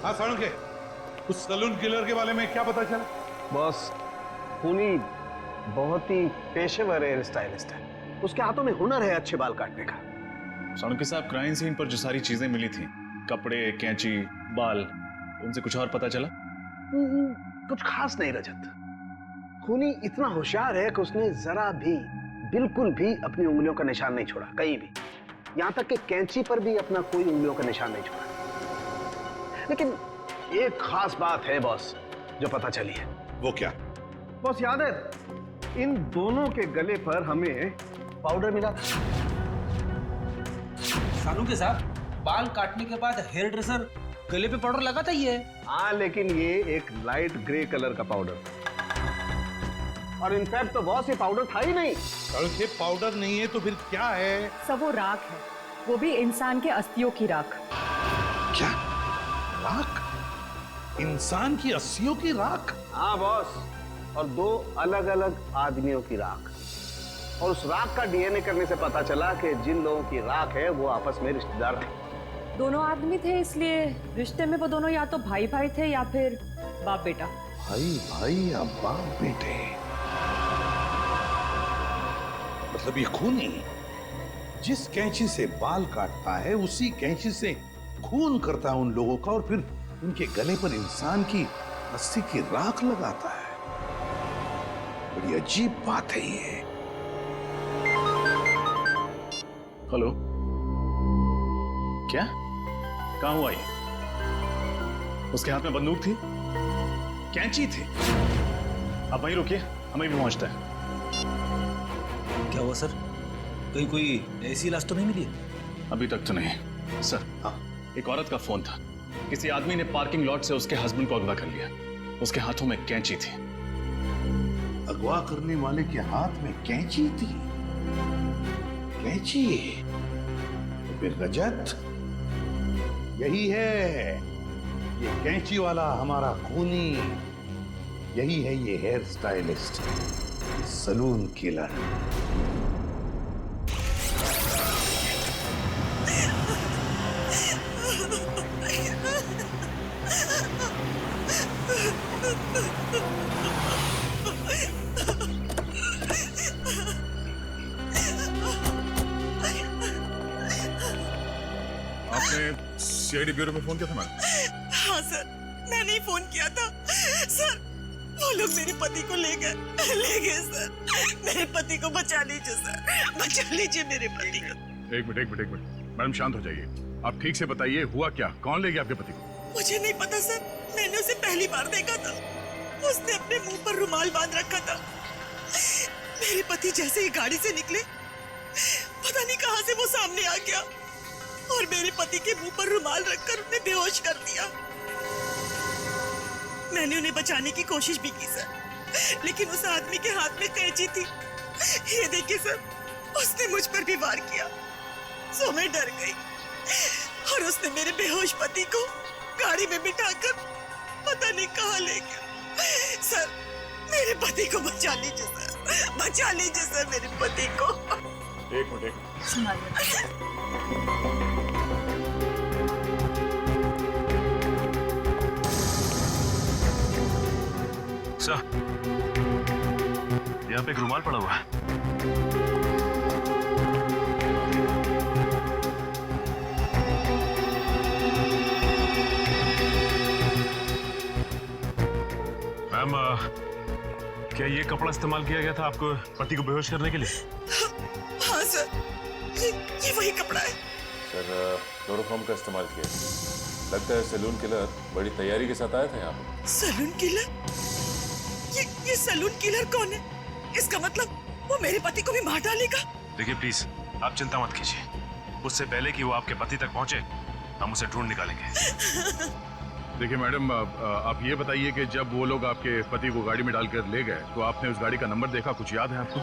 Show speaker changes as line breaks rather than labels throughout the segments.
हाँ साळुंखे, उस salon killer के बारे में क्या पता चला?
बॉस, खूनी बहुत ही पेशेवर हेयर स्टाइलिस्ट है। उसके हाथों में हुनर है अच्छे बाल काटने का।
साळुंखे साहब, क्राइम सीन पर जो सारी चीजें मिली थी, कपड़े, कैंची, बाल, उनसे कुछ और पता चला?
कुछ खास नहीं रजत। खूनी इतना होशियार है कि उसने जरा भी, बिल्कुल भी अपनी उंगलियों का निशान नहीं छोड़ा, कहीं भी। यहां तक कि कैंची पर भी अपना कोई उंगलियों का निशान नहीं छोड़ा। लेकिन एक खास बात है बॉस जो पता चली है।
वो क्या?
बॉस, याद है इन दोनों के गले पर हमें पाउडर मिला था।
साळुंखे साहब, बाल काटने के बाद हेयर ड्रेसर गले पे पाउडर लगाता ही है।
हाँ, लेकिन ये एक लाइट ग्रे कलर का पाउडर था। और इनफैक्ट तो बॉस, ये पाउडर था ही नहीं।
साळुंखे, पाउडर नहीं है तो फिर क्या है?
सब वो राख है, वो भी इंसान के अस्थियों की राख।
क्या? राख? इंसान की अस्थियों की राख?
हाँ बॉस, और दो अलग अलग आदमियों की राख। और उस राख का डीएनए करने से पता चला कि जिन लोगों की राख है वो आपस में रिश्तेदार थे।
दोनों आदमी थे, इसलिए रिश्ते में वो दोनों या तो भाई भाई थे या फिर बाप बेटा।
भाई भाई या बाप बेटे? मतलब ये खूनी जिस कैंची से बाल काटता है उसी कैंची से खून करता है उन लोगों का, और फिर उनके गले पर इंसान की अस्थि की राख लगाता है। बड़ी अजीब बात है ये।
हेलो, क्या? कहां हुआ ये? उसके हाथ में बंदूक थी, कैंची थी। आप वहीं रुकिए, हमें भी पहुंचता है।
क्या हुआ सर? कहीं कोई ऐसी लाश तो नहीं मिली है?
अभी तक तो नहीं सर। हाँ, एक औरत का फोन था। किसी आदमी ने पार्किंग लॉट से उसके हस्बैंड को अगवा कर लिया। उसके हाथों में कैंची थी।
अगवा करने वाले के हाथ में कैंची थी? कैंची? तो फिर रजत यही है, ये कैंची वाला हमारा खूनी। यही है ये हेयर स्टाइलिस्ट, सलून किलर।
आपने सीआईडी ब्यूरो में फोन किया था मैडम?
हाँ सर, मैंने ही फोन किया था। सर, वो लोग मेरे पति को ले गए सर। मेरे पति को बचा लीजिए सर, बचा लीजिए मेरे पति को।
एक मिनट मैडम, शांत हो जाइए। आप ठीक से बताइए, हुआ क्या? कौन ले गया आपके पति को?
मुझे नहीं पता सर, मैंने उसे पहली बार देखा था। उसने अपने मुंह पर रुमाल बांध रखा था। मेरे पति जैसे ही गाड़ी से निकले, पता नहीं कहां से वो सामने आ गया और मेरे पति के मुंह पर रुमाल रखकर उन्हें बेहोश कर दिया। मैंने उन्हें बचाने की कोशिश भी की सर, लेकिन उस आदमी के हाथ में कैंची थी। ये देखिए सर, उसने मुझ पर भी वार किया, सो मैं डर गई और उसने मेरे बेहोश पति को गाड़ी में बिठाकर पता नहीं कहां ले गया। सर, मेरे पति को बचा लीजिए सर, बचा लीजिए सर मेरे पति को।
एक मिनट।
सर, यहाँ पे एक रुमाल पड़ा हुआ है। मैम, क्या ये कपड़ा इस्तेमाल किया गया था आपको पति को बेहोश करने के लिए?
हाँ सर, ये वही कपड़ा है।
सर, क्लोरोफॉर्म का इस्तेमाल किया। लगता है सैलून किलर बड़ी तैयारी के साथ आया था यहाँ पे।
Saloon killer? ये सैलून किलर कौन है? इसका मतलब वो मेरे पति को भी मार डालेगा।
देखिए प्लीज, आप चिंता मत कीजिए। उससे पहले कि वो आपके पति तक पहुंचे, हम उसे ढूंढ निकालेंगे।
देखिए मैडम, आप ये बताइए कि जब वो लोग आपके पति को गाड़ी में डालकर ले गए तो आपने उस गाड़ी का नंबर देखा? कुछ याद है आपको?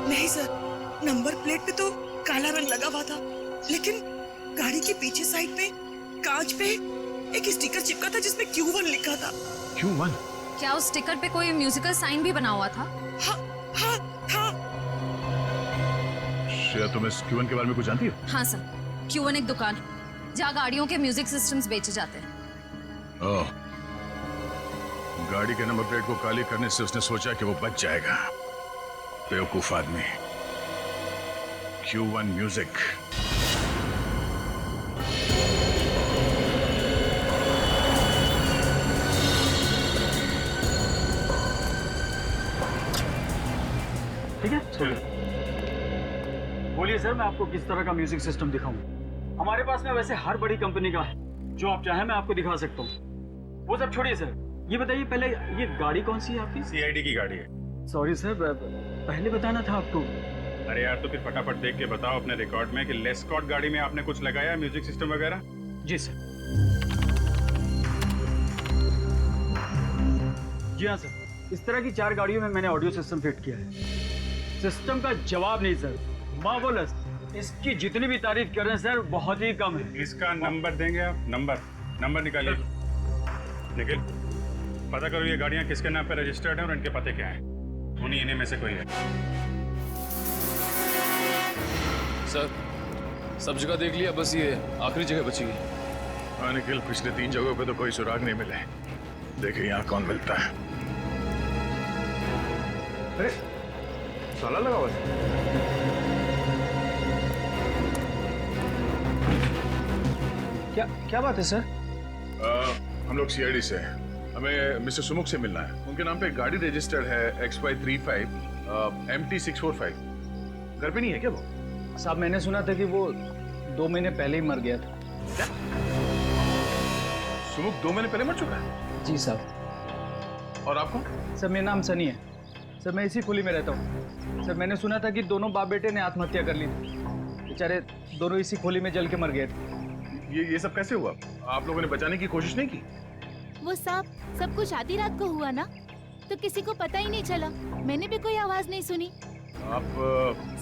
नहीं सर, नंबर प्लेट पे तो काला रंग लगा हुआ था, लेकिन गाड़ी के पीछे साइड पे कांच पे एक स्टिकर चिपका था जिसमें Q1 लिखा था।
Q1?
क्या उस स्टिकर पे कोई म्यूजिकल साइन भी बना हुआ था?
हाँ हाँ हाँ।
श्रेया, तुम इस Q1 के बारे में कुछ जानती हो?
हाँ सर, Q1 एक दुकान है जहाँ गाड़ियों के म्यूजिक सिस्टम्स बेचे जाते हैं।
ओह, गाड़ी के नंबर प्लेट को काली करने से उसने सोचा कि वो बच जाएगा। बेवकूफ आदमी। Q1 music.
ठीक है, बोलिए सर, मैं आपको किस तरह का म्यूजिक सिस्टम दिखाऊं? हमारे पास में वैसे हर बड़ी कंपनी का है, जो आप चाहें मैं आपको दिखा सकता हूँ। वो सब छोड़िए सर, ये बताइए पहले ये गाड़ी कौन सी है आपकी?
CID की गाड़ी है।
सॉरी सर, पहले बताना था आपको।
अरे यार, तो फिर फटाफट देख के बताओ अपने रिकॉर्ड में कि लेस्कॉट गाड़ी में आपने कुछ लगाया म्यूजिक सिस्टम वगैरह?
जी सर। जी हाँ सर, इस तरह की 4 गाड़ियों में मैंने ऑडियो सिस्टम फिट किया है। सिस्टम का जवाब नहीं सर, मार्वलस। इसकी जितनी भी तारीफ करें सर बहुत ही कम है।
इसका नंबर देंगे आप? नंबर निकालिए। निखिल, पता करो ये गाड़ियाँ किसके नाम पे रजिस्टर्ड हैं और इनके पते क्या हैं। उन्हीं इन्हीं में से कोई है।
सर, सब जगह देख लिया, बस ये आखिरी जगह बची है।
हाँ निखिल, पिछले 3 जगहों पे तो कोई सुराग नहीं मिले। देखिए यहाँ कौन मिलता है।
अरे ताला लगा हुआ है। क्या बात है सर?
हम लोग CID से हैं। हमें मिस्टर सुमुख से मिलना है। उनके नाम पे एक गाड़ी रजिस्टर्ड है XY35 MT645। घर पे नहीं है क्या वो?
साहब, मैंने सुना था कि वो 2 महीने पहले ही मर गया था।
क्या? सुमुख 2 महीने पहले मर चुका है?
जी साहब।
और आपको?
सर, मेरा नाम सनी है। सर, मैं इसी खुली में रहता हूँ। सर, मैंने सुना था कि दोनों बाप बेटे ने आत्महत्या कर ली थी। बेचारे दोनों इसी खोली में जल के मर गए थे।
ये सब कैसे हुआ? आप लोगों ने बचाने की कोशिश नहीं की?
वो साहब, सब कुछ आधी रात को हुआ ना, तो किसी को पता ही नहीं चला। मैंने भी कोई आवाज नहीं सुनी।
आप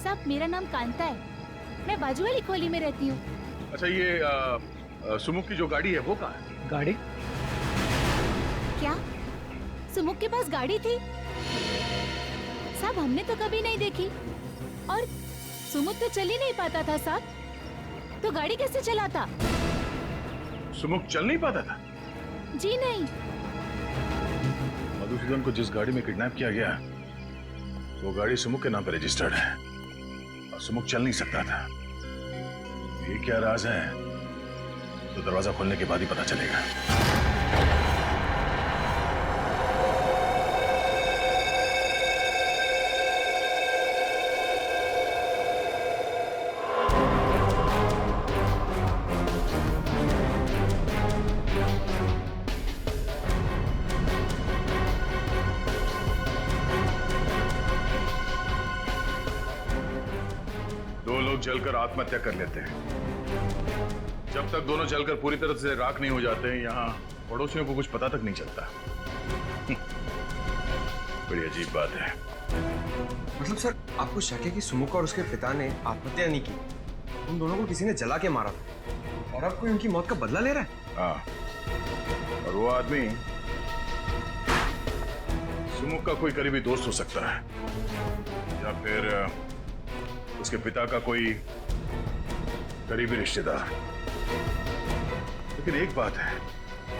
साहब, मेरा नाम कांता है। मैं बाजू वाली खोली में रहती हूँ।
अच्छा, ये सुमुख की जो गाड़ी है वो कहाँ है?
गाड़ी?
क्या सुमुख के पास गाड़ी थी? साहब, हमने तो कभी नहीं देखी। और सुमुख तो चल ही नहीं पाता था साहब, तो गाड़ी कैसे चलाता?
सुमुख चल नहीं पाता था?
जी नहीं।
मधुसूदन को जिस गाड़ी में किडनैप किया गया वो गाड़ी सुमुख के नाम पर रजिस्टर्ड है और सुमुख चल नहीं सकता था। ये क्या राज है तो दरवाजा खोलने के बाद ही पता चलेगा। जलकर आत्महत्या कर लेते हैं। जब तक दोनों जलकर पूरी तरह से राख नहीं हो जाते, यहाँ पड़ोसियों को कुछ पता तक नहीं चलता। बड़ी अजीब बात है।
मतलब सर, आपको शक है कि सुमुख और उसके पिता ने आत्महत्या नहीं की, उन दोनों को किसी ने जला के मारा था और अब कोई उनकी मौत का बदला ले रहा है?
हाँ, और वो आदमी सुमुख का कोई करीबी दोस्त हो सकता है या फिर उसके पिता का कोई करीबी रिश्तेदार। लेकिन एक बात है।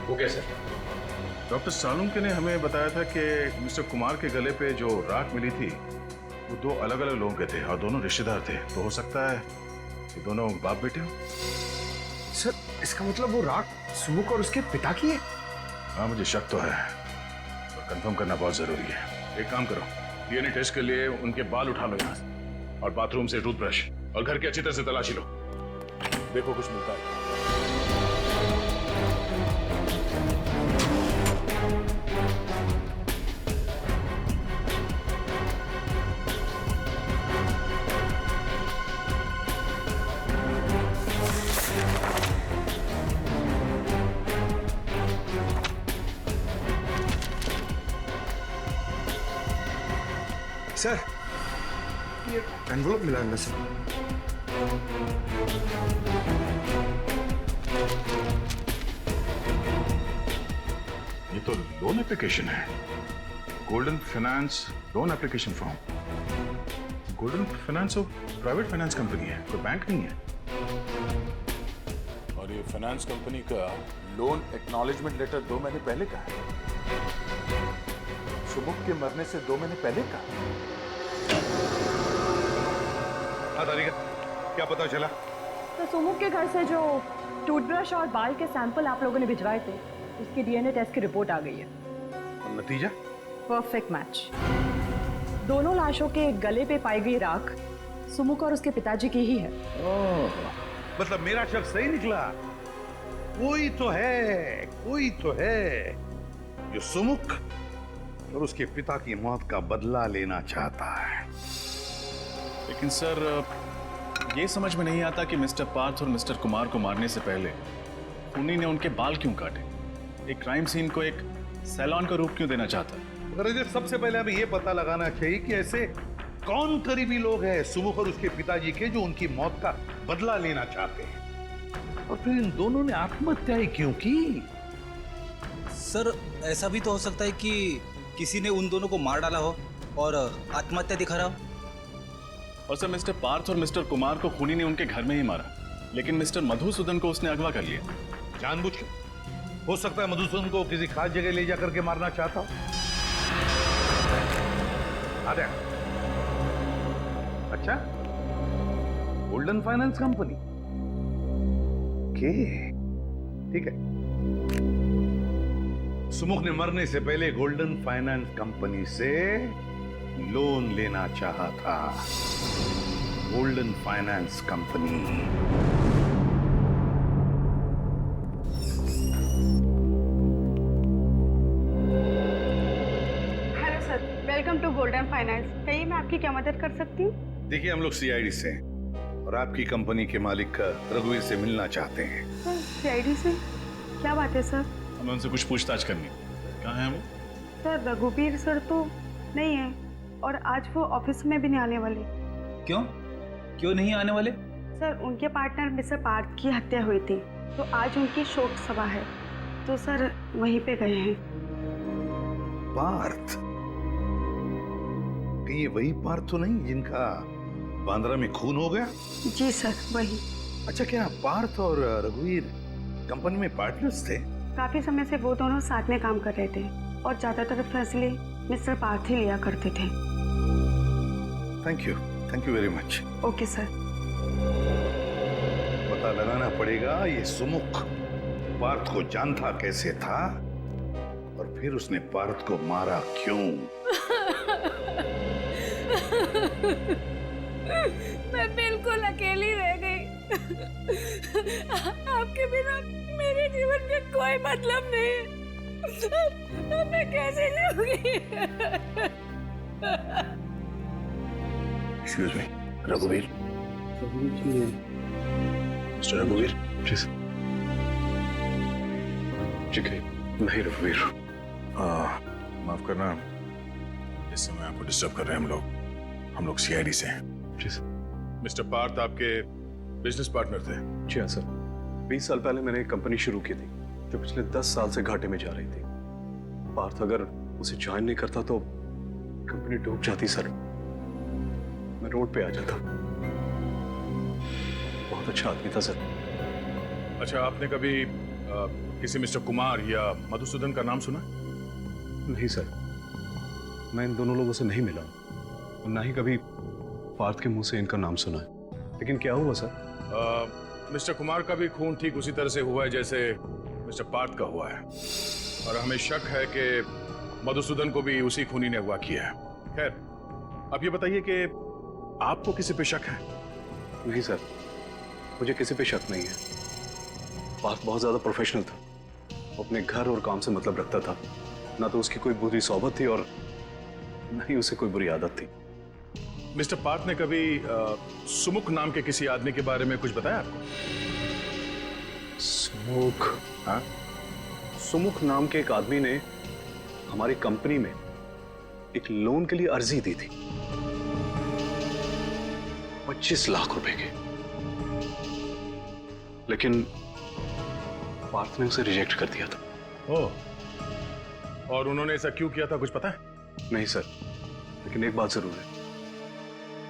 वो कैसे?
डॉक्टर सालुंके ने हमें बताया था कि मिस्टर कुमार के गले पे जो राख मिली थी वो 2 अलग अलग लोगों के थे और दोनों रिश्तेदार थे। तो हो सकता है कि दोनों बाप बेटे हो।
सर, इसका मतलब वो राख सुमुख और उसके पिता की है?
हाँ, मुझे शक तो है और कंफर्म करना बहुत जरूरी है। एक काम करो, DNA टेस्ट के लिए उनके बाल उठा लो यहाँ से और बाथरूम से टूथब्रश और घर की अच्छी तरह से तलाशी लो। देखो कुछ मिलता है।
सर, ये एनवलप मिला है सर।
ये तो लोन एप्लीकेशन है। Golden finance loan application form. Golden finance तो प्राइवेट फाइनेंस कंपनी है, कोई बैंक नहीं है।
और ये फाइनेंस कंपनी का लोन एक्नॉलेजमेंट लेटर 2 महीने पहले का है। सुमुख के मरने से 2 महीने पहले का।
हाँ तारिका, क्या पता चला?
तो सुमुख के घर से जो टूथब्रश और बाल के सैंपल आप लोगों ने भिजवाए थे, उसकी डीएनए टेस्ट की रिपोर्ट आ गई है।
और नतीजा?
Perfect match. दोनों लाशों के गले पे पाई गई राख सुमुख और उसके पिताजी की ही है।
ओह, मतलब मेरा शक सही निकला। कोई तो है, कोई तो है जो सुमुख और उसके पिता की मौत का बदला लेना चाहता है।
लेकिन सर, ये समझ में नहीं आता कि मिस्टर पार्थ और मिस्टर कुमार को मारने से पहले खूनी ने उनके बाल क्यों काटे? एक क्राइम सीन को एक सैलून का रूप क्यों देना चाहता है?
अरे सबसे पहले हमें यह पता लगाना चाहिए कि ऐसे कौन करीबी लोग हैं सुमुख और उसके पिताजी के जो उनकी मौत का बदला लेना चाहते हैं, और फिर इन दोनों ने आत्महत्या ही क्यों की?
सर, ऐसा भी तो हो सकता है कि किसी ने उन दोनों को मार डाला हो और आत्महत्या दिखा रहा हो।
और सर, मिस्टर पार्थ और मिस्टर कुमार को खूनी ने उनके घर में ही मारा, लेकिन मिस्टर मधुसूदन को उसने अगवा कर लिया
जानबूझ के। हो सकता है मधुसूदन को किसी खास जगह ले जाकर के मारना चाहता हो। आदे, अच्छा, गोल्डन फाइनेंस कंपनी के, ठीक है। सुमुख ने मरने से पहले गोल्डन फाइनेंस कंपनी से लोन लेना चाहा था। Golden Finance company.
Hello sir, welcome to Golden Finance. कहिए, मैं आपकी क्या मदद कर सकती हूँ?
देखिए, हम लोग सीआईडी से हैं और आपकी कंपनी के मालिक रघुवीर से मिलना चाहते हैं।
सर, सीआईडी से? क्या बात है सर?
हमें उनसे कुछ पूछताछ करनी। कहाँ है वो?
सर, रघुवीर सर तो नहीं है और आज वो ऑफिस में भी नहीं आने वाले।
क्यों? क्यों नहीं आने वाले?
सर, उनके पार्टनर मिस्टर पार्थ की हत्या हुई थी, तो आज उनकी शोक सभा है, तो सर वहीं पे गए हैं।
पार्थ? ये वही पार्थ तो नहीं जिनका बांद्रा में खून हो गया?
जी सर, वही।
अच्छा, क्या पार्थ और रघुवीर कंपनी में पार्टनर्स थे?
काफी समय से वो दोनों साथ में काम कर रहे थे और ज्यादातर फैसले मिस्टर पार्थ ही लिया करते थे।
Thank you very much.
Okay sir.
पता लगाना पड़ेगा ये सुमुख पार्थ को जानता कैसे था और फिर उसने पार्थ को मारा क्यों।
मैं बिल्कुल अकेली रह गई। आपके बिना मेरे जीवन का कोई मतलब नहीं। मैं कैसे जीऊंगी?
एक्सक्यूज मी, रघुवीर। मिस्टर रघुवीर, प्लीज।
ठीक है, मैं ही रघुवीर। माफ करना, इस समय आपको डिस्टर्ब कर रहे हैं। हम लोग सीआईडी से हैं। मिस्टर पार्थ आपके बिजनेस पार्टनर थे?
जी हाँ सर, 20 साल पहले मैंने एक कंपनी शुरू की थी जो पिछले 10 साल से घाटे में जा रही थी। पार्थ अगर उसे ज्वाइन नहीं करता तो कंपनी डूब जाती सर। मैं रोड पे आ जाता। बहुत अच्छा आदमी था सर।
अच्छा, आपने कभी किसी मिस्टर कुमार या मधुसूदन का नाम सुना?
नहीं सर, मैं इन दोनों लोगों से नहीं मिला और ना ही कभी पार्थ के मुंह से इनका नाम सुना है। लेकिन क्या हुआ सर?
मिस्टर कुमार का भी खून ठीक उसी तरह से हुआ है जैसे मिस्टर पार्थ का हुआ है, और हमें शक है कि मधुसूदन को भी उसी खूनी ने अगवा किया है। खैर, अब ये बताइए कि आपको किसी पे शक है?
नहीं सर, मुझे किसी पे शक नहीं है। पार्थ बहुत ज्यादा प्रोफेशनल था, वो अपने घर और काम से मतलब रखता था। ना तो उसकी कोई बुरी सोबत थी और ना ही उसे कोई बुरी आदत थी।
मिस्टर पार्थ ने कभी सुमुख नाम के किसी आदमी के बारे में कुछ बताया आपको?
सुमुख? हाँ, सुमुख नाम के एक आदमी ने हमारी कंपनी में एक लोन के लिए अर्जी दी थी 25 लाख रुपए की, लेकिन पार्थ ने उसे रिजेक्ट कर दिया था।
ओह, और उन्होंने ऐसा क्यों किया था, कुछ पता है?
नहीं सर, लेकिन एक बात जरूर है,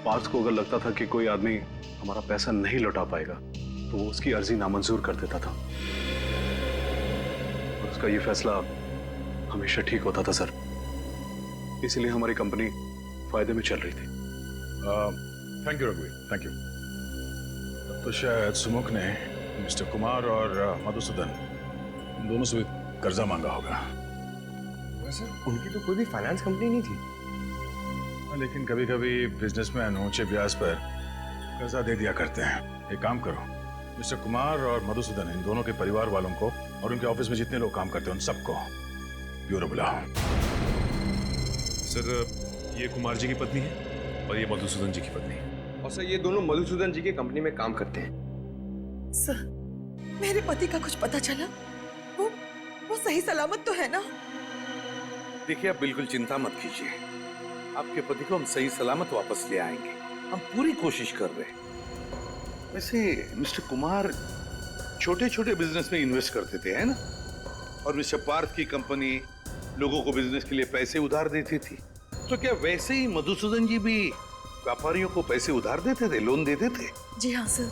पार्थ को अगर लगता था कि कोई आदमी हमारा पैसा नहीं लौटा पाएगा तो वो उसकी अर्जी नामंजूर कर देता था, और उसका ये फैसला हमेशा ठीक होता था सर। इसलिए हमारी कंपनी फायदे में चल रही थी।
थैंक यू रघुवीर, थैंक यू। तो शायद सुमुख ने मिस्टर कुमार और मधुसूदन इन दोनों से भी कर्जा मांगा होगा।
वैसे उनकी तो कोई भी फाइनेंस कंपनी नहीं थी।
लेकिन कभी कभी बिजनेसमैन ऊंचे ब्याज पर कर्जा दे दिया करते हैं। एक काम करो, मिस्टर कुमार और मधुसूदन इन दोनों के परिवार वालों को और उनके ऑफिस में जितने लोग काम करते हैं उन सबको ब्यूरो बुलाओ।
सर, ये कुमार जी की पत्नी है और ये मधुसूदन जी की पत्नी है।
और सर, ये दोनों मधुसूदन जी की कंपनी में काम करते हैं।
सर, मेरे पति का कुछ पता चला? वो सही सलामत तो है ना?
देखिए, आप बिल्कुल चिंता मत कीजिए, आपके पति को हम सही सलामत वापस ले आएंगे। हम पूरी कोशिश कर रहे हैं। वैसे मिस्टर कुमार छोटे छोटे बिजनेस में इन्वेस्ट करते थे, है ना? और मिस्टर पार्थ की कंपनी लोगों को बिजनेस के लिए पैसे उधार देती थी। तो क्या वैसे ही मधुसूदन जी भी व्यापारियों को पैसे उधार देते थे, लोन देते थे?
जी हाँ सर,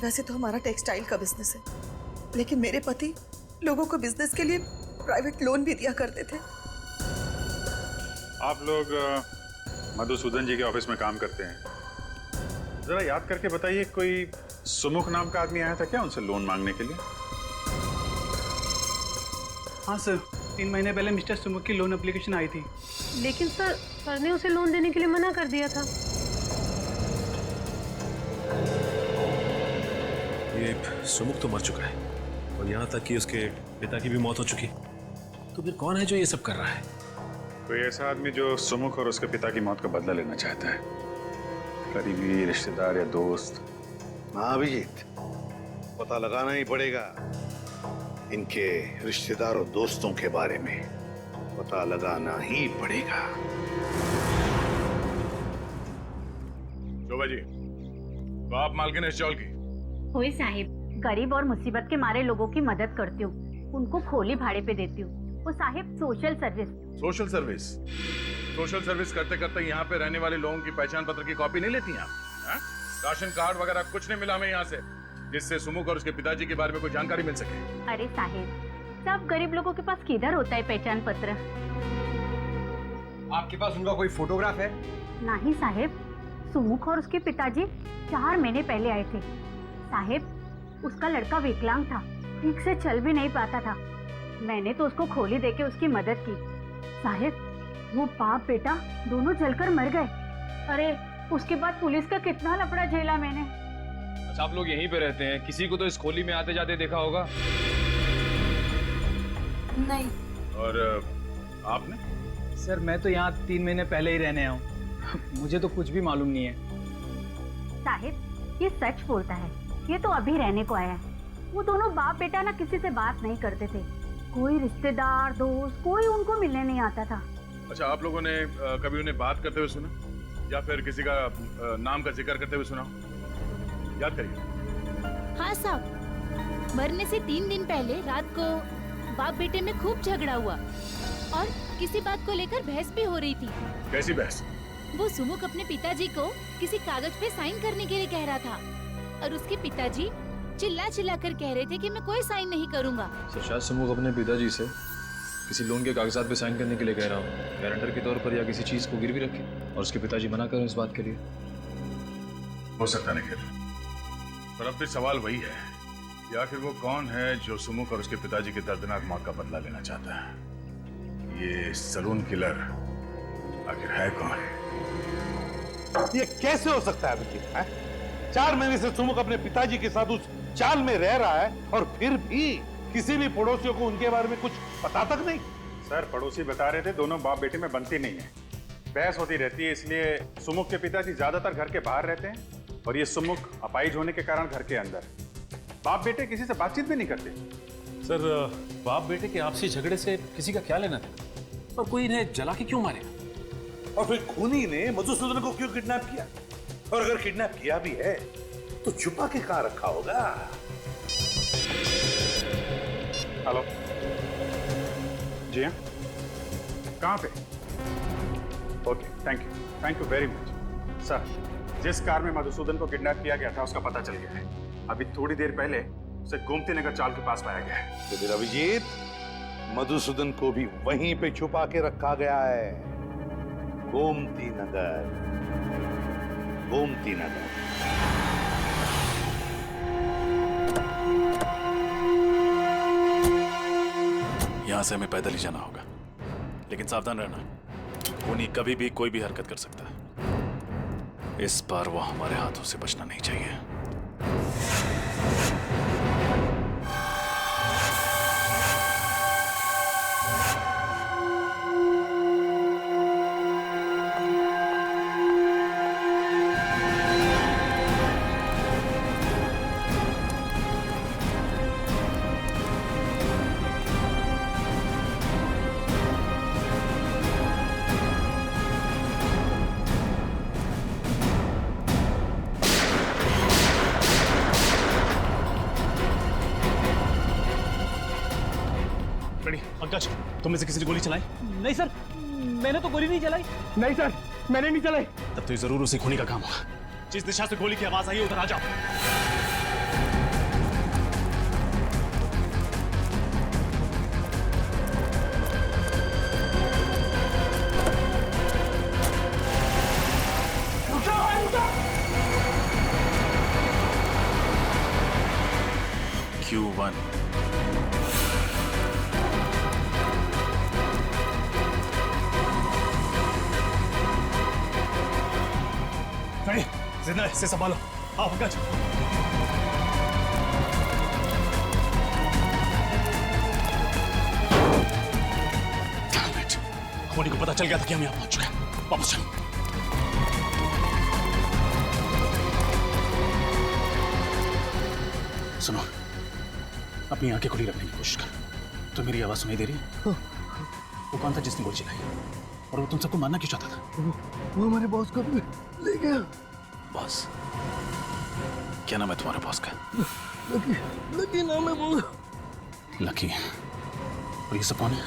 वैसे तो हमारा टेक्सटाइल का बिजनेस है, लेकिन मेरे पति लोगों को बिजनेस के लिए प्राइवेट लोन भी दिया करते थे।
आप लोग मधुसूदन जी के ऑफिस में काम करते हैं। जरा याद करके बताइए, कोई सुमुख नाम का आदमी आया था क्या उनसे लोन मांगने के लिए?
हाँ सर, 3 महीने पहले मिस्टर सुमुख की लोन एप्लीकेशन आई थी।
लेकिन सर ने उसे लोन देने के लिए मना कर दिया था।
ये सुमुख तो मर चुका है और यहाँ तक कि उसके पिता की भी मौत हो चुकी। तो फिर कौन है जो ये सब कर रहा है?
कोई ऐसा आदमी जो सुमुख और उसके पिता की मौत का बदला लेना चाहता है, करीबी रिश्तेदार या दोस्त।
हाँ अभिजीत, पता लगाना ही पड़ेगा इनके रिश्तेदार और दोस्तों के बारे में, पता लगाना ही पड़ेगा।
शोभा जी, तो आप मालकिन इस चौल की?
होई साहिब, गरीब और मुसीबत के मारे लोगों की मदद करती हूँ, उनको खोली भाड़े पे देती हूँ। वो Sahib social service.
Social service? Social service करते करते यहाँ पे रहने वाले लोगों की पहचान पत्र की कॉपी नहीं लेती आप? राशन कार्ड वगैरह कुछ नहीं मिला हमें यहाँ से, जिससे सुमुख और उसके पिताजी के बारे में कोई जानकारी मिल सके?
अरे साहिब, सब गरीब लोगों के पास किधर होता है पहचान पत्र?
आपके पास उनका कोई फोटोग्राफ है?
नहीं साहिब, सुमुख और उसके पिताजी 4 महीने पहले आए थे। साहिब, उसका लड़का विकलांग था, ठीक से चल भी नहीं पाता था। मैंने तो उसको खोली देके उसकी मदद की। साहिब, वो बाप बेटा दोनों जलकर मर गए। अरे उसके बाद पुलिस का कितना लफड़ा झेला मैंने।
अच्छा, आप लोग यहीं पे रहते हैं? किसी को तो इस खोली में आते जाते देखा होगा?
नहीं।
और आपने?
सर, मैं तो यहाँ 3 महीने पहले ही रहने आया हूँ। मुझे तो कुछ भी मालूम नहीं है।
साहिब, ये सच बोलता है, ये तो अभी रहने को आया है। वो दोनों बाप बेटा ना किसी से बात नहीं करते थे, कोई रिश्तेदार दोस्त कोई उनको मिलने नहीं आता था।
अच्छा, आप लोगों ने कभी उन्हें बात करते हुए सुना या फिर किसी का नाम का जिक्र करते हुए सुना? याद करिए।
हाँ साहब, मरने से 3 दिन पहले रात को बाप बेटे में खूब झगड़ा हुआ और किसी बात को लेकर बहस भी हो रही थी।
कैसी बहस?
वो सुमुख अपने पिताजी को किसी कागज पे साइन करने के लिए कह रहा था और उसके पिताजी चिल्ला चिल्ला कर कह रहे थे कि मैं कोई साइन नहीं करूंगा।
सर, शायद सुमुख अपने पिताजी से किसी लोन के कागजात पे साइन करने के लिए कह रहा हूँ, गारंटर के तौर पर, या किसी चीज को गिरवी रखे और उसके पिताजी मना करें इस बात के लिए।
हो सकता है निखिल, पर अब भी सवाल वही है कि आखिर वो कौन है जो सुमुख और उसके पिताजी की दर्दनाक मौत का बदला लेना चाहता है? ये सलून किलर आखिर है कौन?
ये कैसे हो सकता है अभिजीत? 4 महीने से सुमुख अपने पिताजी के साथ उस चाल में रह रहा है और फिर भी किसी भी पड़ोसियों को उनके बारे में कुछ पता तक नहीं।
सर, पड़ोसी बता रहे थे दोनों बाप बेटे में बनती नहीं है, बहस होती रहती है, इसलिए सुमुख के पिताजी ज्यादातर घर के बाहर रहते हैं और ये सुमुख अपाहिज होने के कारण घर के अंदर। बाप बेटे किसी से बातचीत भी नहीं करते।
सर, बाप बेटे के आपसी झगड़े से किसी का क्या लेना था? और कोई इन्हें जला के क्यों मारेगा?
और फिर खूनी ने मधुसूदन को क्यों किडनैप किया? और अगर किडनैप किया भी है तो छुपा के कहां रखा होगा?
हेलो जी हाँ, कहाँ पे? Okay, thank you very much. Sir, जिस कार में मधुसूदन को किडनैप किया गया था उसका पता चल गया है। अभी थोड़ी देर पहले उसे गोमती नगर चाल के पास पाया गया है।
तो फिर अभिजीत, मधुसूदन को भी वहीं पे छुपा के रखा गया है। गोमती नगर, गोमती नगर।
यहां से हमें पैदल ही जाना होगा, लेकिन सावधान रहना, खूनी कभी भी कोई भी हरकत कर सकता है। इस बार वो हमारे हाथों से बचना नहीं चाहिए।
पंकज, तुम में से किसी ने गोली चलाई?
नहीं सर, मैंने तो गोली नहीं चलाई। नहीं सर, मैंने नहीं चलाई।
तब तो ये जरूर उसी खूनी का काम होगा। जिस दिशा से गोली की आवाज आई है उधर आ जाओ।
Q1।
जिंदा है, इसे संभालो। आओ पंकज। खूनी को पता चल गया था कि हम यहाँ पहुंच चुके हैं। वापस चलो। सुनो, अपनी आंखें खुली रखने की कोशिश कर। तो मेरी आवाज सुनाई दे रही है? वो कौन था जिसने गोली चलाई? और वो तुम सबको मारना क्यों चाहता था?
वो हमारे बॉस को ले गया।
बॉस? क्या नाम है तुम्हारे बॉस का?
लकी नाम है वो।
लकी? और ये सब कौन है?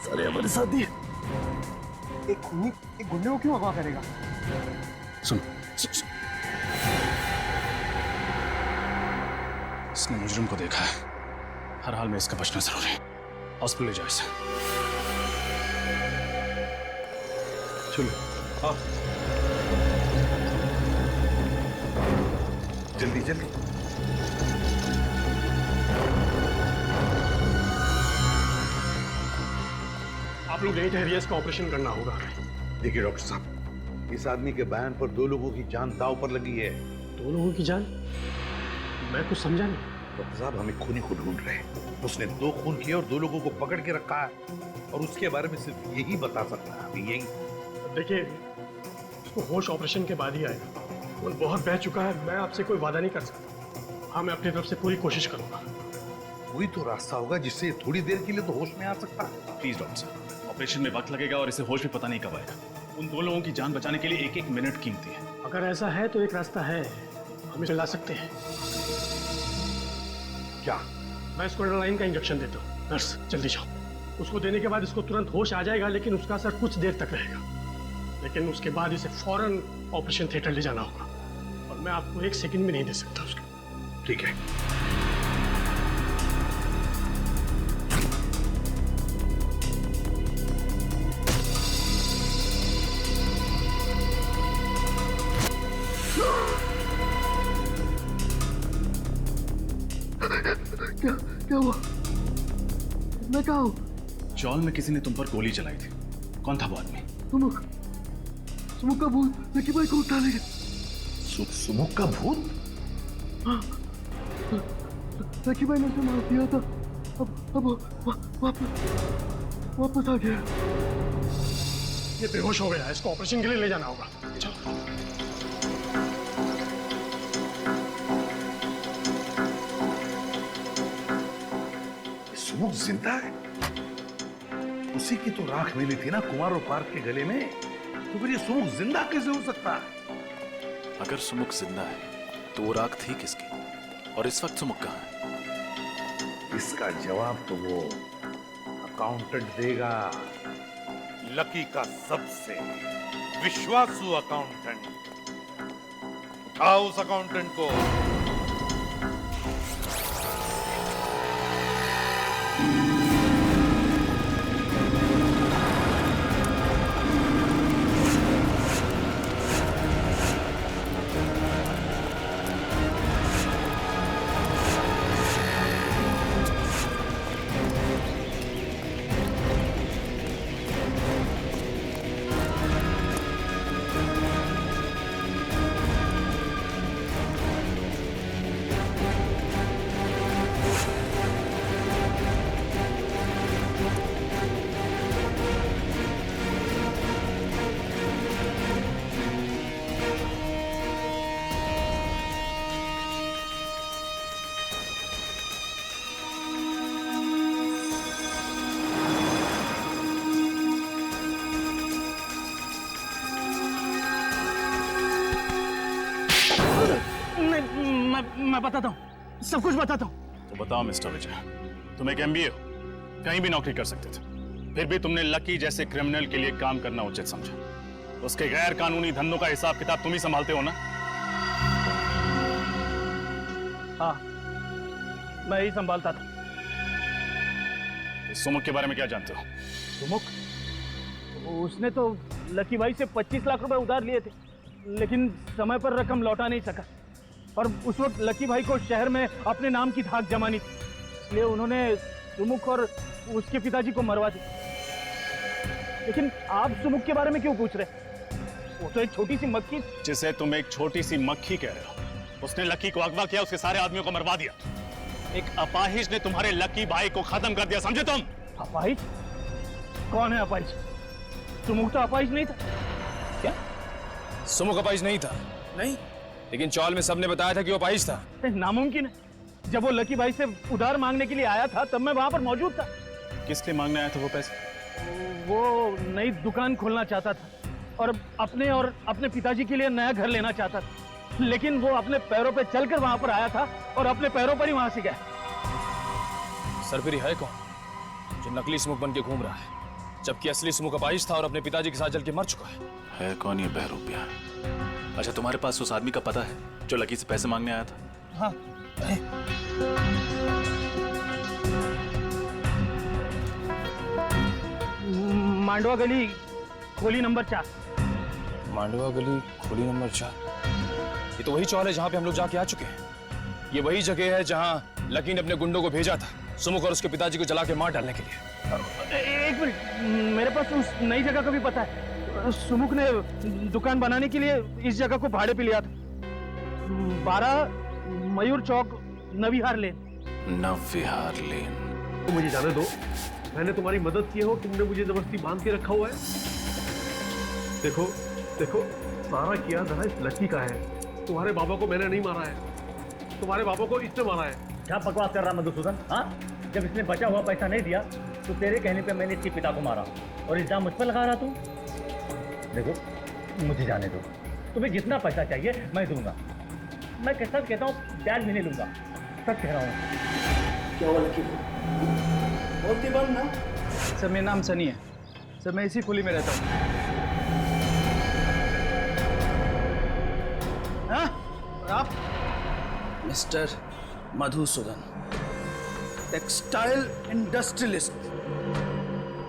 सारे हमारे साथी। एक खूनी एक गुंडे को क्यों अगवा करेगा?
सुन, इसने मुजरिम को देखा है। हर हाल में इसका बचना जरूरी है। हॉस्पिटल ले जाओ इसे।
चलो, आओ। जल्दी जल्दी।
आप लोग यहीं ठहरिए, इसका ऑपरेशन करना होगा।
देखिए डॉक्टर साहब, इस आदमी के बयान पर 2 लोगों की जान दांव पर लगी है।
2 लोगों की जान? मैं कुछ समझा नहीं।
डॉक्टर साहब, हम एक खूनी को ढूंढ रहे हैं। उसने 2 खून किए और 2 लोगों को पकड़ के रखा है, और उसके बारे में सिर्फ यही बता सकता है। अभी यही
देखिए, उसको होश ऑपरेशन के बाद ही आएगा। वो बहुत बह चुका है। मैं आपसे कोई वादा नहीं कर सकता। हाँ, मैं अपनी तरफ से पूरी कोशिश करूंगा।
कोई तो रास्ता होगा जिससे थोड़ी देर के लिए तो होश में आ सकता है।
प्लीज डॉक्टर साहब, ऑपरेशन में वक्त लगेगा और इसे होश भी पता नहीं कब आएगा। उन 2 लोगों की जान बचाने के लिए एक मिनट कीमती है।
अगर ऐसा है तो एक रास्ता है, हम इसे ला सकते हैं।
क्या?
मैं इसको एड्रेनालाइन का इंजेक्शन देता हूँ। नर्स, जल्दी जाओ। उसको देने के बाद इसको तुरंत होश आ जाएगा, लेकिन उसका असर कुछ देर तक रहेगा। लेकिन उसके बाद इसे फौरन ऑपरेशन थिएटर ले जाना होगा, और मैं आपको 1 सेकंड भी नहीं दे सकता उसका।
ठीक है।
क्या हुआ? मैं कहाँ हूँ?
चौल में किसी ने तुम पर गोली चलाई थी। कौन था वो आदमी?
सुमुख का भूत लकी भाई को उठा ले गया।
सुमुख का भूत?
हाँ, लकी भाई ने उसे मार दिया था। अब वापस आ गया।
ये बेहोश हो गया है, इसको ऑपरेशन के लिए ले जाना होगा। चलो।
सुमुख जिंदा है? उसी की तो राख मिली थी ना कुमार और पार्थ के गले में। तो फिर ये सुमुख जिंदा कैसे हो सकता है?
अगर सुमुख जिंदा है तो वो राख थी किसकी? और इस वक्त सुमुख कहाँ है?
इसका जवाब तो वो अकाउंटेंट देगा, लकी का सबसे विश्वासु अकाउंटेंट। उठाओ उस अकाउंटेंट को।
मैं बताता हूँ, सब कुछ बताता हूँ।
तो बताओ मिस्टर विजय, तुम एक MBA हो, कहीं भी नौकरी कर सकते थे, फिर भी तुमने लकी जैसे क्रिमिनल के लिए काम करना उचित समझा। उसके गैर कानूनी धंधों का हिसाब किताब तुम ही संभालते हो ना?
हाँ, मैं ही संभालता था।
सुमुख के बारे में क्या जानते हो?
सुमुख? उसने तो लकी भाई से 25 लाख रुपए उधार लिए थे, लेकिन समय पर रकम लौटा नहीं सका। और उस वक्त लकी भाई को शहर में अपने नाम की धाक जमानी थी, इसलिए उन्होंने सुमुख और उसके पिताजी को मरवा दिया। लेकिन आप सुमुख के बारे में क्यों पूछ रहे? वो तो एक छोटी सी मक्खी।
जिसे तुम एक छोटी सी मक्खी कह रहे हो, उसने लकी को अगवा किया, उसके सारे आदमियों को मरवा दिया। एक अपाहिज ने तुम्हारे लकी भाई को खत्म कर दिया, समझे तुम?
अपाहिज? कौन है अपाहिज? सुमुख तो अपाहिज नहीं था।
क्या? सुमुख अपाहिज नहीं था? नहीं, लेकिन चौल में सबने बताया था कि वो अपाहिज था।
नामुमकिन है। जब वो लकी भाई से उधार मांगने के लिए आया था तब मैं वहां पर मौजूद था।
किस लिए मांगने आया था वो पैसे?
वो नई दुकान खोलना चाहता था और अपने पिताजी के लिए नया घर लेना चाहता था, लेकिन वो अपने पैरों पे चलकर वहां पर आया था और अपने पैरों पर ही वहां से गया।
सरफिरी है कौन जो नकली सुमुख बन के घूम रहा है, जबकि असली सुमुख अपाहिज था और अपने पिताजी के साथ जल के मर चुका
है कौन ये बहरूपिया? अच्छा, तुम्हारे पास उस आदमी का पता है जो लकी से पैसे मांगने आया था?
हाँ। मांडवा गली खोली नंबर 4।
मांडवा गली खोली नंबर 4। ये तो वही चौल है जहां पे हम लोग जाके आ चुके हैं। ये वही जगह है जहां लकी ने अपने गुंडों को भेजा था सुमुख और उसके पिताजी को जला के मार डालने के लिए।
एक मिनट, मेरे पास उस नई जगह का भी पता है। सुमुख ने दुकान बनाने के लिए इस जगह को भाड़े पे लिया था। 12 मयूर चौक, नविहार लेन।
नविहार लेन।
मुझे जाने दो, मैंने तुम्हारी मदद की हो, तुमने मुझे जबरदस्ती बांध के रखा हुआ है। देखो देखो, सारा किया जरा इस लकी का है। तुम्हारे बाबा को मैंने नहीं मारा है, तुम्हारे बाबा को इसने मारा है।
क्या बकवास कर रहा मधुसूदन? हाँ, जब इसने बचा हुआ पैसा नहीं दिया तो तेरे कहने पे मैंने इसके पिता को मारा और इल्जाम मुझ पर लगा रहा तू। देखो, मुझे जाने दो, तुम्हें जितना पैसा चाहिए मैं दूंगा। मैं कैसा कहता हूँ, ब्याज भी नहीं लूंगा, सच कह रहा हूँ। क्या हुआ लकी? बोलती बंद ना। सर, मेरा नाम सनी है सर, मैं इसी खुली में रहता हूँ। हाँ? आप? Mister Madhusudan, textile industrialist.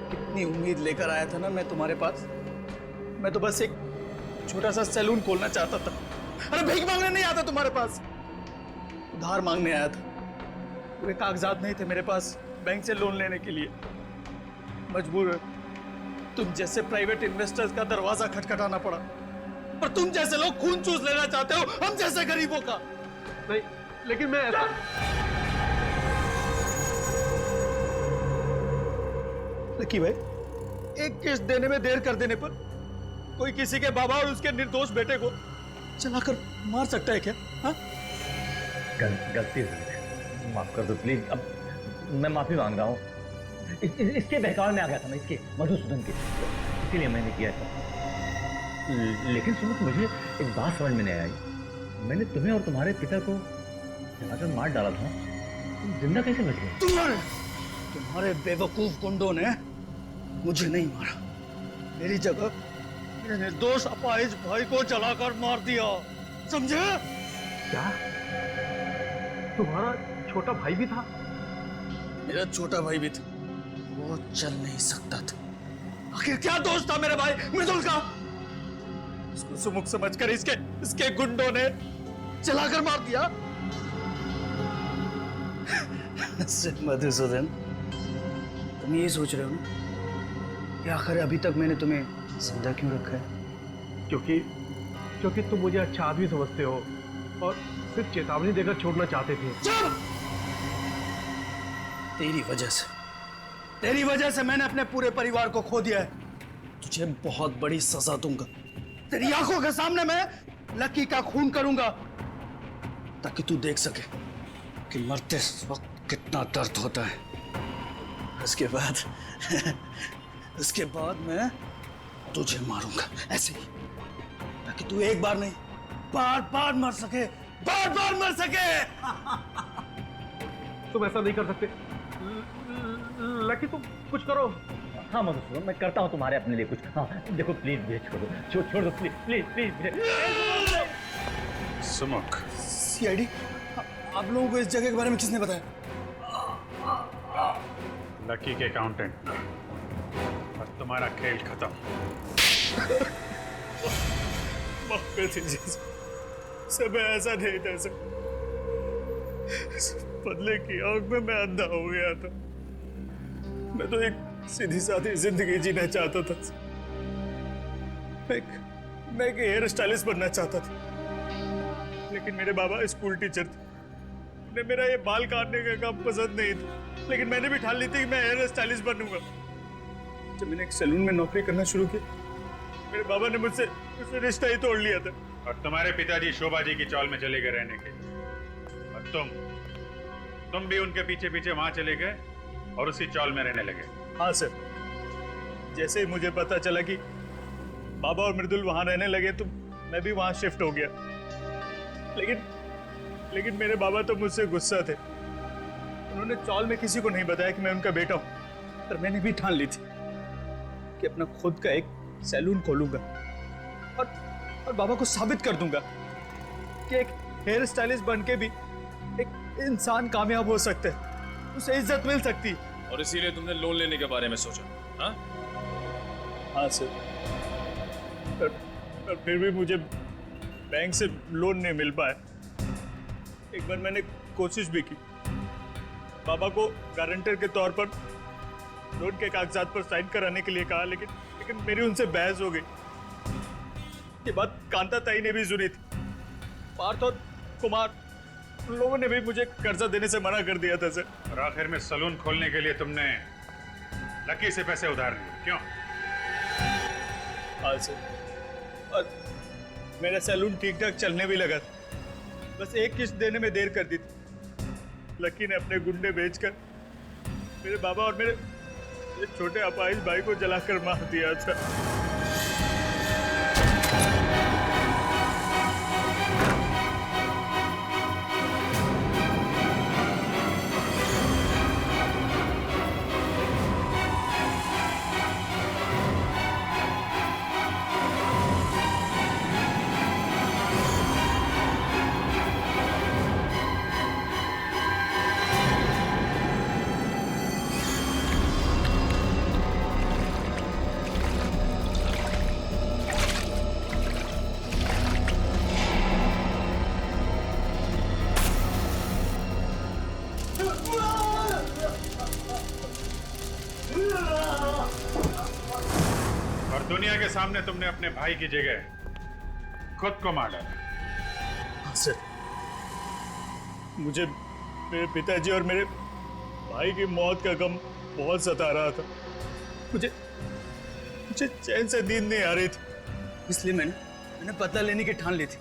कितनी उम्मीद लेकर आया था ना मैं तुम्हारे पास। मैं तो बस एक छोटा सा सैलून खोलना चाहता था। अरे भीख मांगने नहीं आता तुम्हारे पास, उधार मांगने आया था। पूरे कागजात नहीं थे मेरे पास बैंक से लोन लेने के लिए। मजबूर तुम जैसे प्राइवेट इन्वेस्टर्स का दरवाजा खटखटाना पड़ा, पर तुम जैसे लोग खून चूस लेना चाहते हो हम जैसे गरीबों का।
नहीं, लेकिन मैं ऐसा...
लकी भाई, एक किस्त देने में देर कर देने पर कोई किसी के बाबा और उसके निर्दोष बेटे को चलाकर मार सकता है क्या? हाँ?
गलती हो गई, माफ कर दो प्लीज। अब मैं माफी मांग रहा हूँ। इसके बहकावे में आ गया था मैं, इसके मधुसूदन के, इसीलिए मैंने किया था। लेकिन सुनो, मुझे एक बात समझ में नहीं आई। मैंने तुम्हें और तुम्हारे पिता को जलाकर मार डाला था, तुम जिंदा कैसे बच गए?
तुम्हारे बेवकूफ गुंडों ने मुझे नहीं मारा, मेरी जगह मेरे निर्दोष अपाहिज भाई को जलाकर मार दिया, समझे?
क्या तुम्हारा छोटा भाई भी था?
मेरा छोटा भाई भी था, वो चल नहीं सकता था। आखिर क्या दोष था मेरे भाई मृदुल का? इसको सुमुख समझकर इसके गुंडों ने जलाकर मार दिया। मधुसूदन, तुम यही सोच रहे हो ना कि आखिर अभी तक मैंने तुम्हें जिंदा क्यों रखा है?
क्योंकि तुम मुझे अच्छा आदमी समझते हो और सिर्फ चेतावनी देकर छोड़ना चाहते थे।
चुप! तेरी वजह से मैंने अपने पूरे परिवार को खो दिया है। तुझे बहुत बड़ी सजा दूंगा। तेरी आंखों के सामने मैं लकी का खून करूंगा ताकि तू देख सके कि मरते वक्त कितना दर्द होता है। उसके बाद मैं तुझे मारूंगा ऐसे ही, ताकि तू एक बार नहीं बार बार मर सके।
तुम ऐसा नहीं कर सकते। लकी तुम कुछ करो। हाँ मधुसूदन, मैं करता हूँ तुम्हारे अपने लिए कुछ। हाँ देखो प्लीज मुझे छोड़ दो प्लीज।
सुमुख,
सीआईडी, आप लोगों को इस जगह के बारे में किसने बताया?
लकी के अकाउंटेंट, और तुम्हारा खेल खत्म।
सब ऐसा नहीं था सर। बदले की आग में मैं अंधा हो गया था। मैं तो एक सीधी सादी जिंदगी जीना चाहता था। मैं एक हेयर स्टाइलिस्ट बनना चाहता था, लेकिन मेरे बाबा स्कूल टीचर थे। उन्हें मेरा ये बाल काटने का काम पसंद नहीं था, लेकिन मैंने भी ठान ली थी कि मैं हेयर स्टाइलिस्ट बनूंगा। जब मैंने एक सैलून में नौकरी करना शुरू की, मेरे बाबा ने मुझसे रिश्ता ही तोड़ लिया था।
और तुम्हारे पिताजी शोभा जी की चौल में चले गए रहने के, और तुम भी उनके पीछे पीछे वहां चले गए और उसी चौल में रहने लगे।
हाँ सर, जैसे ही मुझे पता चला कि बाबा और मृदुल वहां रहने लगे तो मैं भी वहां शिफ्ट हो गया। लेकिन मेरे बाबा तो मुझसे गुस्सा थे। उन्होंने चौल में किसी को नहीं बताया कि मैं उनका बेटा हूं, पर मैंने भी ठान ली थी कि अपना खुद का एक सैलून खोलूंगा और बाबा को साबित कर दूंगा कि एक हेयर स्टाइलिस्ट बन के भी एक इंसान कामयाब हो सकता है, उसे इज्जत मिल सकती है।
और इसीलिए तुमने लोन लेने के बारे में सोचा? हाँ
हाँ सर, पर फिर भी मुझे बैंक से लोन नहीं मिल पाया। एक बार मैंने कोशिश भी की, बाबा को गारंटर के तौर पर लोन के कागजात पर साइन कराने के लिए कहा, लेकिन मेरी उनसे बहस हो गई। ये बात कांता ताई ने भी सुनी थी। पार्थ और कुमार, उन लोगों ने भी मुझे कर्जा देने से मना कर दिया था सर।
और आखिर में सलून खोलने के लिए तुमने लकी से पैसे उधार लिए, क्यों?
हाँ सर, और मेरा सैलून ठीक ठाक चलने भी लगा था। बस एक किस्त देने में देर कर दी थी। लकी ने अपने गुंडे बेचकर मेरे बाबा और मेरे छोटे अपाहिज भाई को जलाकर मार दिया था।
दुनिया के सामने तुमने अपने भाई की जगह खुद को मार डाला।
हाँ सर, मुझे मेरे पिताजी और मेरे भाई की मौत का गम बहुत सता रहा था। मुझे चैन से नींद नहीं आ रही थी, इसलिए मैंने बदला लेने की ठान ली थी।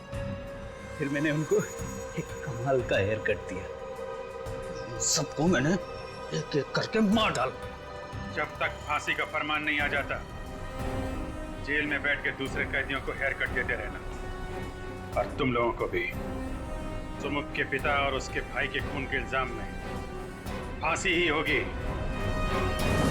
फिर मैंने उनको एक कमाल का हेयर कट दिया। सबको मैंने एक एक करके मार डाला।
जब तक फांसी का फरमान नहीं आ जाता, जेल में बैठ के दूसरे कैदियों को हेयर कट देते रहना। और तुम लोगों को भी सुमुख के पिता और उसके भाई के खून के इल्जाम में फांसी ही होगी।
है।